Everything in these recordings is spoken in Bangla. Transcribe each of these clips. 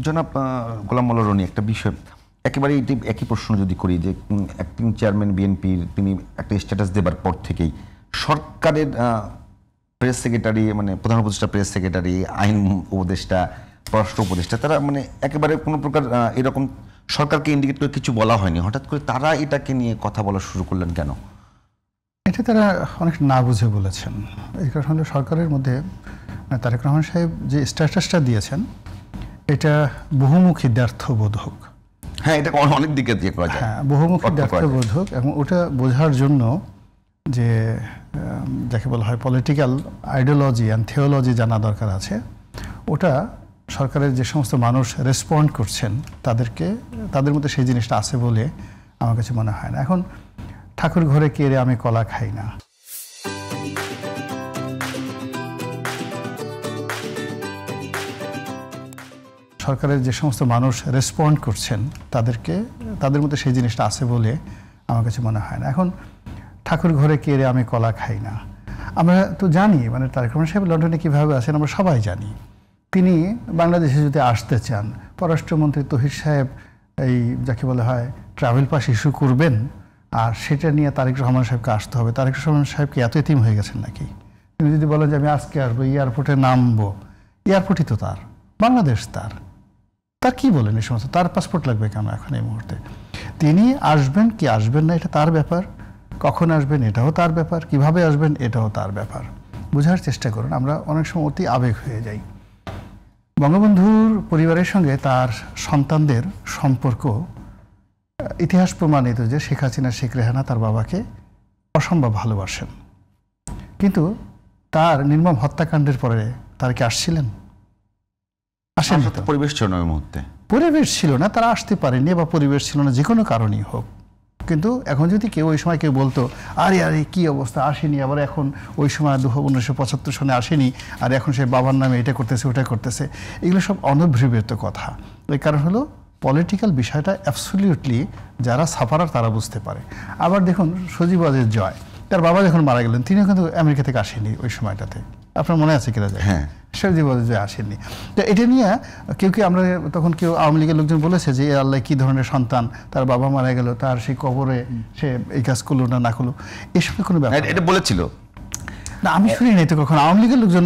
জনাব গোলাম মোল্লা রনি, একটা বিষয় একেবারে একই প্রশ্ন যদি করি যে অ্যাক্টিং চেয়ারম্যান বিএনপির তিনি একটা স্ট্যাটাস দেবার পর থেকেই সরকারের প্রেস সেক্রেটারি, মানে প্রধান উপদেষ্টা, প্রেস সেক্রেটারি, আইন উপদেষ্টা, পররাষ্ট্র উপদেষ্টা, তারা মানে একেবারে কোনো প্রকার এরকম সরকারকে ইন্ডিকেট করে কিছু বলা হয়নি। হঠাৎ করে তারা এটাকে নিয়ে কথা বলা শুরু করলেন কেন? এটা তারা অনেক না বুঝে বলেছেন। এই কারণ হলো সরকারের মধ্যে তারেক রহমান সাহেব যে স্ট্যাটাসটা দিয়েছেন এটা বহুমুখী দ্ব্যর্থবোধক। হ্যাঁ, এটা অনেক দিকে দিয়ে করা যায়। হ্যাঁ, বহুমুখী দ্ব্যর্থবোধক, এবং ওটা বোঝার জন্য যে যাকে বলা হয় পলিটিক্যাল আইডিওলজি অ্যান্ড থিওলজি জানা দরকার আছে। ওটা সরকারের যে সমস্ত মানুষ রেসপন্ড করছেন তাদের মধ্যে সেই জিনিসটা আছে বলে আমার কাছে মনে হয় না। এখন ঠাকুর ঘরে কেড়ে আমি কলা খাই না, সরকারের যে সমস্ত মানুষ রেসপন্ড করছেন তাদের মধ্যে সেই জিনিসটা আছে বলে আমার কাছে মনে হয় না। এখন ঠাকুর ঘরে কেড়ে আমি কলা খাই না, আমরা তো জানি মানে তারেক রহমান সাহেব লন্ডনে কীভাবে আছেন আমরা সবাই জানি। তিনি বাংলাদেশে যদি আসতে চান, পররাষ্ট্রমন্ত্রী তহিদ সাহেব এই যাকে বলা হয় ট্রাভেল পাস ইস্যু করবেন, আর সেটা নিয়ে তারেক রহমান সাহেবকে আসতে হবে। তারেক রহমান সাহেবকে এত এতিম হয়ে গেছেন নাকি? তিনি যদি বলেন যে আমি আজকে আসবো, এয়ারপোর্টে নামবো, এয়ারপোর্টই তো তার, বাংলাদেশ তার কি বলেন এই সমস্ত? তার পাসপোর্ট লাগবে কেন এখন এই মুহূর্তে? তিনি আসবেন কি আসবেন না এটা তার ব্যাপার, কখন আসবেন এটাও তার ব্যাপার, কিভাবে আসবেন এটাও তার ব্যাপার। বোঝার চেষ্টা করুন, আমরা অনেক সময় অতি আবেগ হয়ে যাই। বঙ্গবন্ধুর পরিবারের সঙ্গে তার সন্তানদের সম্পর্ক ইতিহাস প্রমাণিত যে শেখ হাসিনা, শেখ রেহানা তার বাবাকে অসম্ভব ভালোবাসেন, কিন্তু তার নির্মম হত্যাকাণ্ডের পরে তারা কি আসছিলেন? আসেন, পরিবেশ ছিল না ওই মুহূর্তে, পরিবেশ ছিল না, তারা আসতে পারেনি বা পরিবেশ ছিল না, যে কোনো কারণেই হোক। কিন্তু এখন যদি কেউ ওই সময় কেউ বলতো আরে আরে কী অবস্থা, আসেনি, আবার এখন ওই সময় 1975 সনে আসেনি, আর এখন সে বাবার নামে এটা করতেছে ওটা করতেছে, এগুলো সব অনভিপ্রেত কথা। এই কারণ হলো পলিটিক্যাল বিষয়টা অ্যাবসলিউটলি যারা সাফারার তারা বুঝতে পারে। আবার দেখুন সজীব ওয়াজেদ জয়, তার বাবা যখন মারা গেলেন তিনিও কিন্তু আমেরিকা থেকে আসেনি ওই সময়টাতে, আপনার মনে আছে কিনা যায়? হ্যাঁ, সজীব ওয়াজেদ জয় আসেননি। তো এটা নিয়ে কেউ আমরা তখন কেউ আওয়ামী লীগের লোকজন বলেছে যে আল্লাহ কী ধরনের সন্তান, তার বাবা মারা গেল, তার সেই কবরে সে এই কাজ করলো না করলো, এসব কোনো ব্যাপার এটা বলেছিল না, আমি শুনি নাই তো কখন আওয়ামী লীগের লোকজন।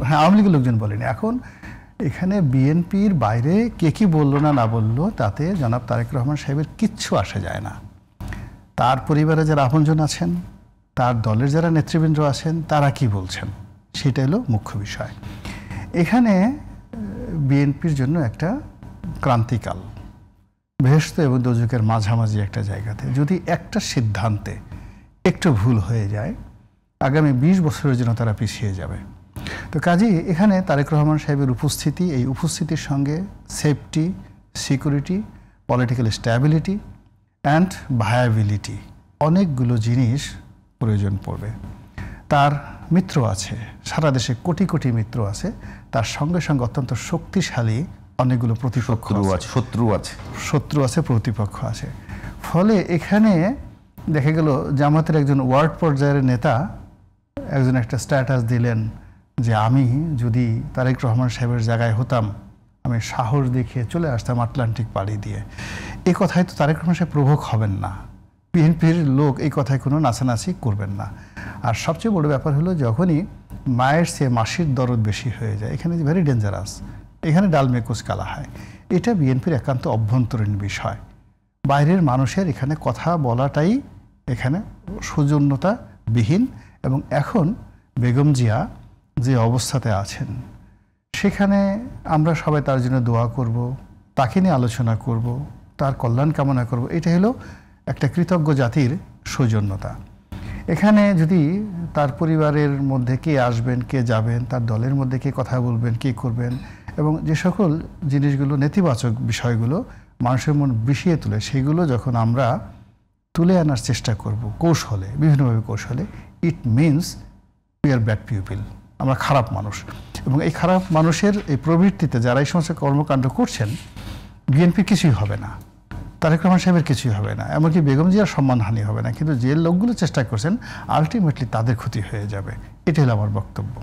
হ্যাঁ, আওয়ামী লীগের লোকজন বলেনি। এখন এখানে বিএনপির বাইরে কে কি বললো না বললো তাতে জনাব তারেক রহমান সাহেবের কিচ্ছু আসে যায় না। তার পরিবারে যারা আপনজন আছেন, তার দলের যারা নেতৃবৃন্দ আছেন, তারা কি বলছেন সেটা হলো মুখ্য বিষয়। এখানে বিএনপির জন্য একটা ক্রান্তিকাল, বেহেশত এবং দোজখের মাঝামাঝি একটা জায়গাতে যদি একটা সিদ্ধান্তে একটু ভুল হয়ে যায়, আগামী 20 বছরের জন্য তারা পিছিয়ে যাবে। তো কাজেই এখানে তারেক রহমান সাহেবের উপস্থিতি, এই উপস্থিতির সঙ্গে safety, security, political stability and viability অনেকগুলো জিনিস প্রয়োজন পড়বে। তার মিত্র আছে, সারা দেশে কোটি কোটি মিত্র আছে, তার সঙ্গে সঙ্গে অত্যন্ত শক্তিশালী অনেকগুলো প্রতিপক্ষ আছে, শত্রু আছে, প্রতিপক্ষ আছে। ফলে এখানে দেখা গেল জামাতের একজন ওয়ার্ড পর্যায়ের নেতা একজন একটা স্ট্যাটাস দিলেন যে আমি যদি তারেক রহমান সাহেবের জায়গায় হতাম আমি সাহস দেখিয়ে চলে আসতাম আটলান্টিক পাড়ি দিয়ে। এই কথায় তো তারেক রহমান সাহেব প্রভোগ হবেন না, বিএনপির লোক এই কথায় কোনো নাচানাচি করবেন না। আর সবচেয়ে বড় ব্যাপার হলো যখনই মায়ের চেয়ে মাসির দরদ বেশি হয়ে যায়, এখানে ভেরি ডেঞ্জারাস, এখানে ডালমে কুচ কালা হয়। এটা বিএনপির একান্ত অভ্যন্তরীণ বিষয়, বাইরের মানুষের এখানে কথা বলাটাই এখানে সৌজন্যতাবিহীন। এবং এখন বেগম জিয়া যে অবস্থাতে আছেন সেখানে আমরা সবাই তার জন্য দোয়া করব, তাকে নিয়ে আলোচনা করব, তার কল্যাণ কামনা করব। এটা হলো একটা কৃতজ্ঞ জাতির সৌজন্যতা। এখানে যদি তার পরিবারের মধ্যে কে আসবেন, কে যাবেন, তার দলের মধ্যে কে কথা বলবেন, কে করবেন, এবং যে সকল জিনিসগুলো নেতিবাচক বিষয়গুলো মানুষের মন বিষিয়ে তোলে, সেগুলো যখন আমরা তুলে আনার চেষ্টা করব কৌশলে, বিভিন্নভাবে কৌশলে, it means we are bad people, আমরা খারাপ মানুষ। এবং এই খারাপ মানুষের এই প্রবৃত্তিতে যারা এই সমস্ত কর্মকাণ্ড করছেন, বিএনপির কিছুই হবে না, তারেক রহমান সাহেবের কিছুই হবে না, এমনকি বেগম জিয়ার সম্মানহানি হবে না, কিন্তু যে লোকগুলো চেষ্টা করছেন আলটিমেটলি তাদের ক্ষতি হয়ে যাবে। এটাই হলো আমার বক্তব্য।